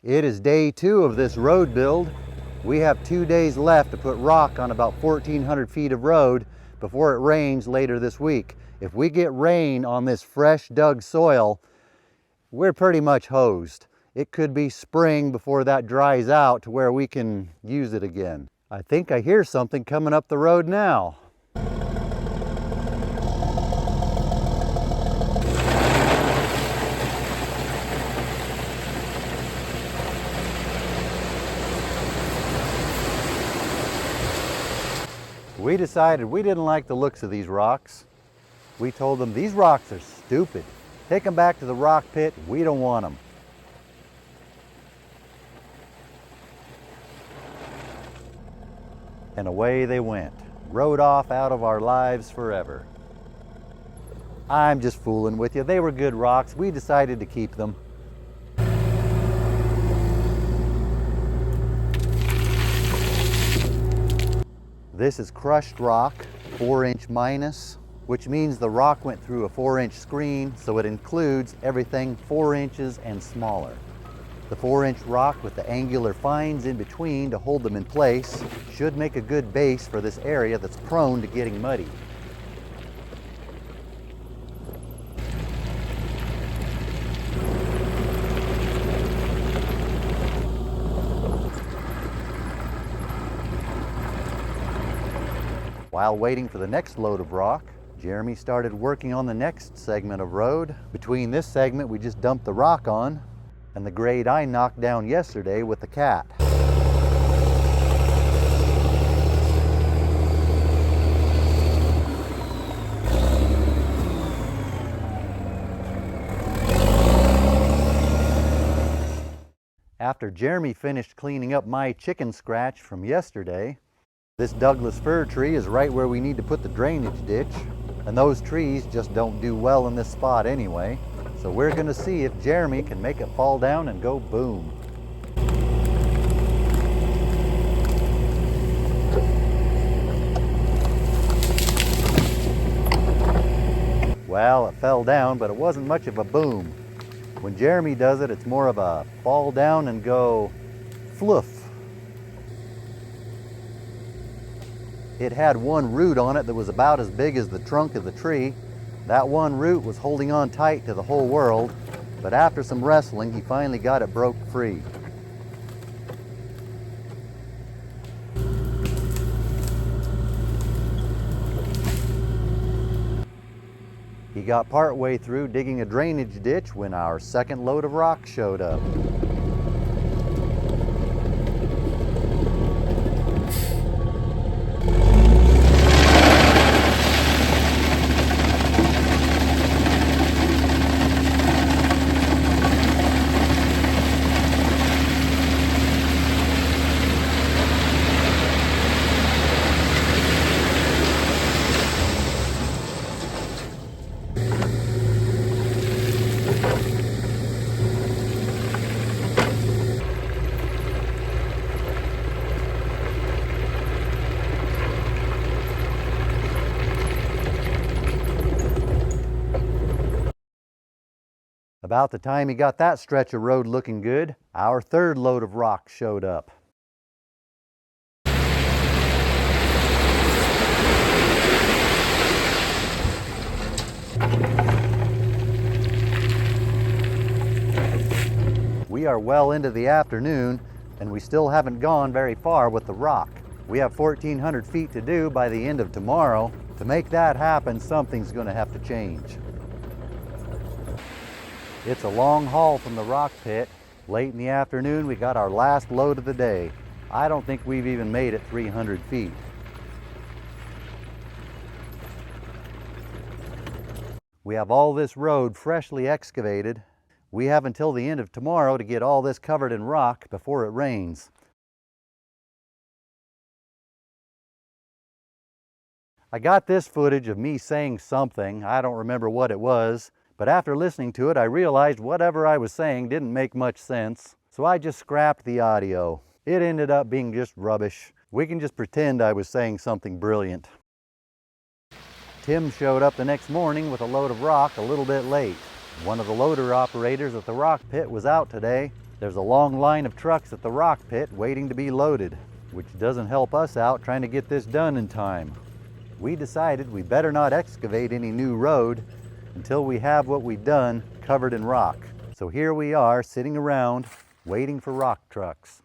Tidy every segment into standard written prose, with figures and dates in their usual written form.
It is day 2 of this road build. We have 2 days left to put rock on about 1,400 feet of road before it rains later this week. If we get rain on this fresh dug soil, we're pretty much hosed. It could be spring before that dries out to where we can use it again. I think I hear something coming up the road now. We decided we didn't like the looks of these rocks. We told them these rocks are stupid. Take them back to the rock pit. We don't want them. And away they went. Rode off out of our lives forever. I'm just fooling with you. They were good rocks. We decided to keep them. This is crushed rock, 4-inch minus, which means the rock went through a 4-inch screen, so it includes everything 4 inches and smaller. The 4-inch rock with the angular fines in between to hold them in place should make a good base for this area that's prone to getting muddy. While waiting for the next load of rock, Jeremy started working on the next segment of road. Between this segment we just dumped the rock on, and the grade I knocked down yesterday with the cat. After Jeremy finished cleaning up my chicken scratch from yesterday, this Douglas fir tree is right where we need to put the drainage ditch, and those trees just don't do well in this spot anyway. So we're going to see if Jeremy can make it fall down and go boom. Well, it fell down, but it wasn't much of a boom. When Jeremy does it, it's more of a fall down and go fluff. It had one root on it that was about as big as the trunk of the tree. That one root was holding on tight to the whole world, but after some wrestling, he finally got it broke free. He got part way through digging a drainage ditch when our second load of rock showed up. About the time he got that stretch of road looking good, our third load of rock showed up. We are well into the afternoon, and we still haven't gone very far with the rock. We have 1,400 feet to do by the end of tomorrow. To make that happen, something's going to have to change. It's a long haul from the rock pit. Late in the afternoon, we got our last load of the day. I don't think we've even made it 300 feet. We have all this road freshly excavated. We have until the end of tomorrow to get all this covered in rock before it rains. I got this footage of me saying something. I don't remember what it was. But after listening to it, I realized whatever I was saying didn't make much sense, so I just scrapped the audio. It ended up being just rubbish. We can just pretend I was saying something brilliant. Tim showed up the next morning with a load of rock a little bit late. One of the loader operators at the rock pit was out today, There's a long line of trucks at the rock pit waiting to be loaded, which doesn't help us out trying to get this done in time. We decided we better not excavate any new road until we have what we've done covered in rock. So here we are sitting around waiting for rock trucks.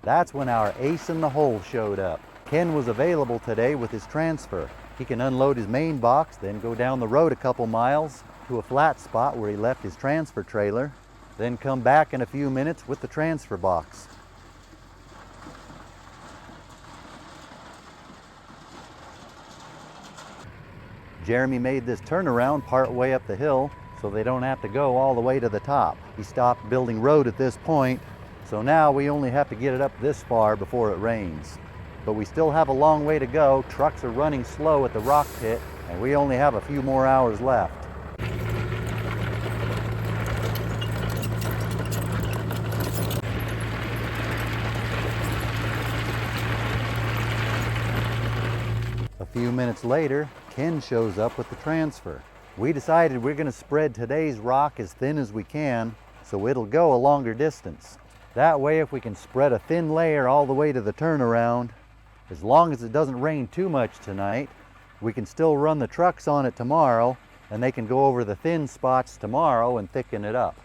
That's when our ace in the hole showed up. Ken was available today with his transfer. He can unload his main box, then go down the road a couple miles to a flat spot where he left his transfer trailer, then come back in a few minutes with the transfer box. Jeremy made this turnaround part way up the hill so they don't have to go all the way to the top. He stopped building road at this point, so now we only have to get it up this far before it rains. But we still have a long way to go. Trucks are running slow at the rock pit, and we only have a few more hours left. A few minutes later, Ken shows up with the transfer. We decided we're going to spread today's rock as thin as we can so it'll go a longer distance. That way, if we can spread a thin layer all the way to the turnaround, as long as it doesn't rain too much tonight, we can still run the trucks on it tomorrow, and they can go over the thin spots tomorrow and thicken it up.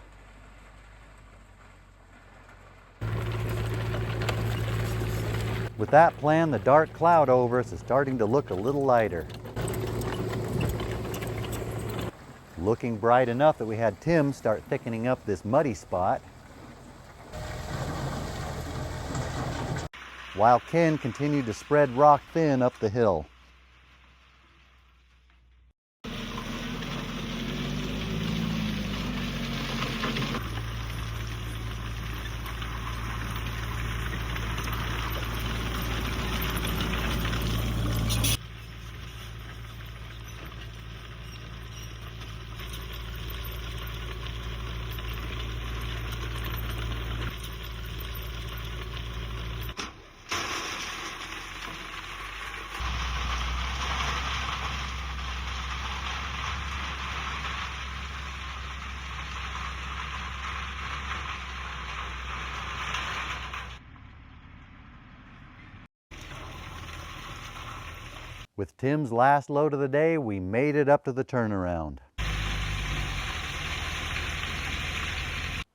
With that plan, the dark cloud over us is starting to look a little lighter. Looking bright enough that we had Tim start thickening up this muddy spot, while Ken continued to spread rock thin up the hill. With Tim's last load of the day, we made it up to the turnaround.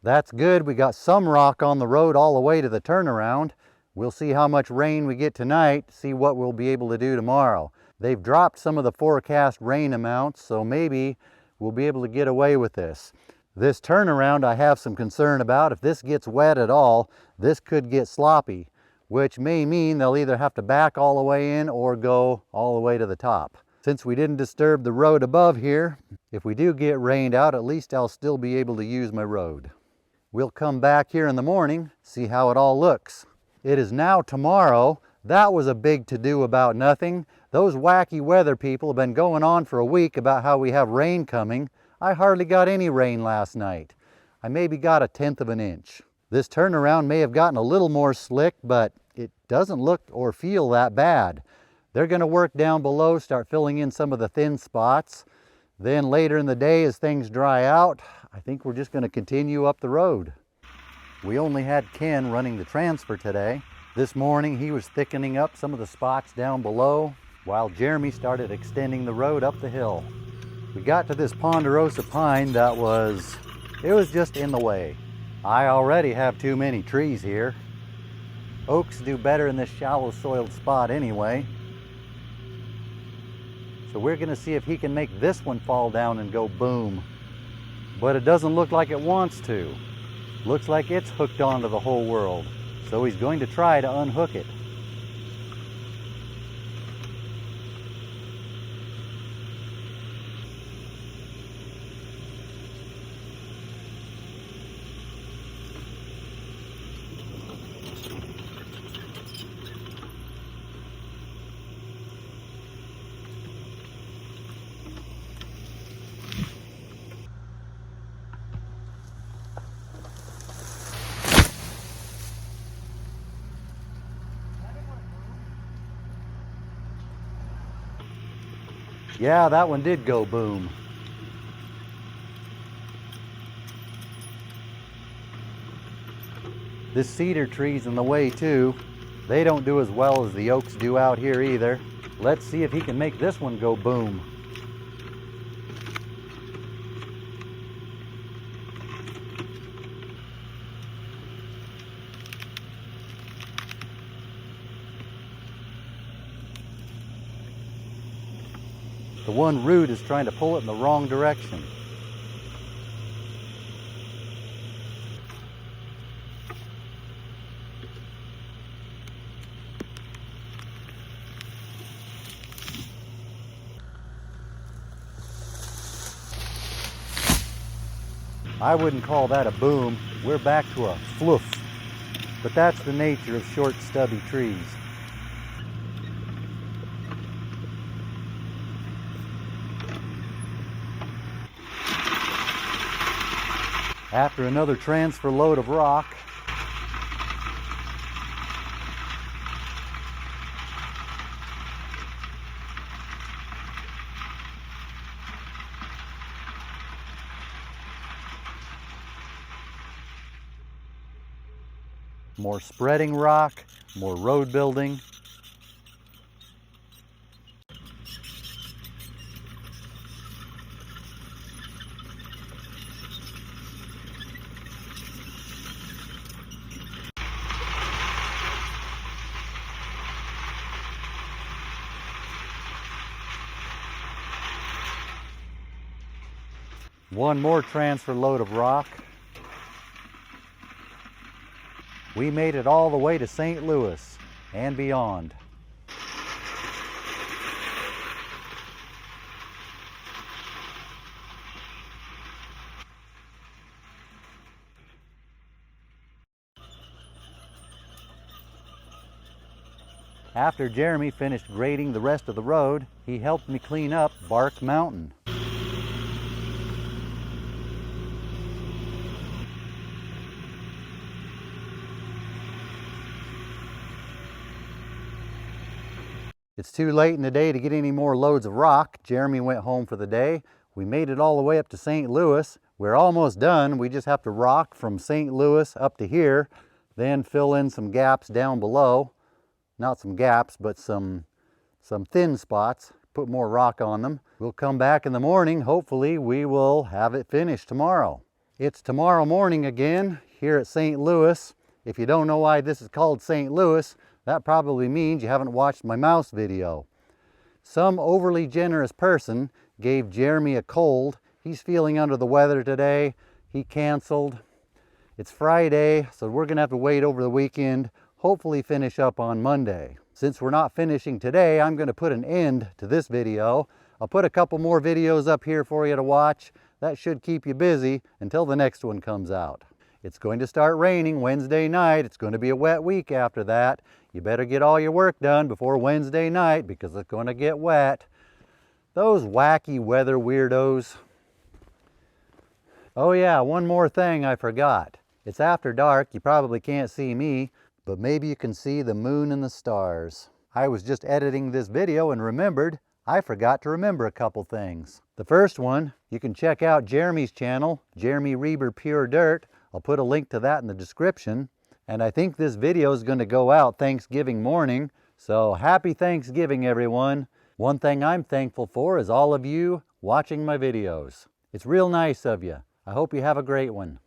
That's good. We got some rock on the road all the way to the turnaround. We'll see how much rain we get tonight, see what we'll be able to do tomorrow. They've dropped some of the forecast rain amounts, so maybe we'll be able to get away with this. This turnaround I have some concern about. If this gets wet at all, this could get sloppy, which may mean they'll either have to back all the way in or go all the way to the top. Since we didn't disturb the road above here, if we do get rained out, at least I'll still be able to use my road. We'll come back here in the morning, see how it all looks. It is now tomorrow. That was a big to-do about nothing. Those wacky weather people have been going on for a week about how we have rain coming. I hardly got any rain last night. I maybe got 1/10 of an inch. This turnaround may have gotten a little more slick, but it doesn't look or feel that bad. They're going to work down below, start filling in some of the thin spots. Then later in the day, as things dry out, I think we're just going to continue up the road. We only had Ken running the transfer today. This morning he was thickening up some of the spots down below, while Jeremy started extending the road up the hill. We got to this ponderosa pine that was just in the way. I already have too many trees here. Oaks do better in this shallow soiled spot anyway. So we're going to see if he can make this one fall down and go boom. But it doesn't look like it wants to. Looks like it's hooked onto the whole world. So he's going to try to unhook it. Yeah, that one did go boom. This cedar tree's in the way too. They don't do as well as the oaks do out here either. Let's see if he can make this one go boom. The one root is trying to pull it in the wrong direction. I wouldn't call that a boom. We're back to a floof. But that's the nature of short, stubby trees. After another transfer load of rock, more spreading rock, more road building. One more transfer load of rock. We made it all the way to St. Louis and beyond. After Jeremy finished grading the rest of the road, he helped me clean up Bark Mountain. It's too late in the day to get any more loads of rock. Jeremy went home for the day. We made it all the way up to St. Louis. We're almost done. We just have to rock from St. Louis up to here, then fill in some gaps down below. Not some gaps, but some thin spots. Put more rock on them. We'll come back in the morning. Hopefully we will have it finished tomorrow. It's tomorrow morning again here at St. Louis. If you don't know why this is called St. Louis, that probably means you haven't watched my mouse video. Some overly generous person gave Jeremy a cold. He's feeling under the weather today. He canceled. It's Friday, so we're gonna have to wait over the weekend, hopefully finish up on Monday. Since we're not finishing today, I'm gonna put an end to this video. I'll put a couple more videos up here for you to watch. That should keep you busy until the next one comes out. It's going to start raining Wednesday night. It's going to be a wet week after that. You better get all your work done before Wednesday night because it's going to get wet. Those wacky weather weirdos. Oh yeah, one more thing I forgot. It's after dark. You probably can't see me, but maybe you can see the moon and the stars. I was just editing this video and remembered I forgot to remember a couple things. The first one, you can check out Jeremy's channel, Jeremy Reber Pure Dirt. I'll put a link to that in the description. And I think this video is going to go out Thanksgiving morning. So happy Thanksgiving, everyone. One thing I'm thankful for is all of you watching my videos. It's real nice of you. I hope you have a great one.